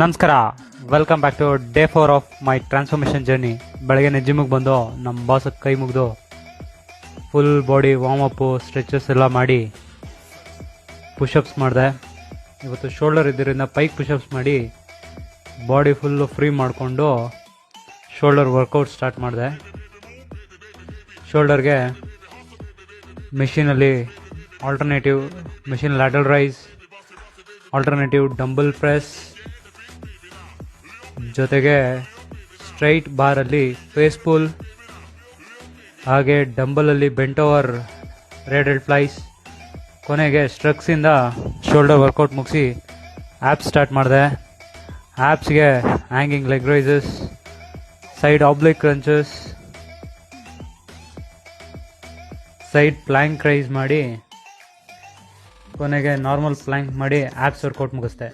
ನಮಸ್ಕಾರ, welcome back to day 4 of my transformation journey. ಬೆಳಗ್ಗೆ ಜಿಮ್ಮಿಗೆ ಬಂದು ನಮ್ಮ ಬಾಸ್ ಕೈ ಮುಗಿದು ಫುಲ್ ಬಾಡಿ ವಾರ್ಮಪ್ಪು ಸ್ಟ್ರೆಚಸ್ ಎಲ್ಲ ಮಾಡಿ ಪುಷಪ್ಸ್ ಮಾಡಿದೆ. ಇವತ್ತು ಶೋಲ್ಡರ್ ಇದ್ದರಿಂದ ಪೈಕ್ ಪುಷಪ್ಸ್ ಮಾಡಿ ಬಾಡಿ ಫುಲ್ಲು ಫ್ರೀ ಮಾಡಿಕೊಂಡು ಶೋಲ್ಡರ್ ವರ್ಕೌಟ್ ಸ್ಟಾರ್ಟ್ ಮಾಡಿದೆ. ಶೋಲ್ಡರ್ಗೆ ಮೆಷಿನಲ್ಲಿ alternative machine lateral raise, alternative dumbbell press, ಜೊತೆಗೆ ಸ್ಟ್ರೈಟ್ ಬಾರಲ್ಲಿ ಫೇಸ್ ಪುಲ್, ಹಾಗೆ ಡಂಬಲಲ್ಲಿ ಬೆಂಟ್ ಓವರ್ ರೇಡೆಡ್ ಫ್ಲೈಸ್, ಕೊನೆಗೆ ಸ್ಟ್ರಕ್ಸಿಂದ ಶೋಲ್ಡರ್ ವರ್ಕೌಟ್ ಮುಗಿಸಿ ಆ್ಯಪ್ಸ್ ಸ್ಟಾರ್ಟ್ ಮಾಡಿದೆ. ಆ್ಯಪ್ಸ್ಗೆ hanging leg raises, side oblique crunches, side plank raise ಮಾಡಿ ಕೊನೆಗೆ ನಾರ್ಮಲ್ ಪ್ಲ್ಯಾಂಕ್ ಮಾಡಿ ಆ್ಯಪ್ಸ್ ವರ್ಕೌಟ್ ಮುಗಿಸ್ದೆ.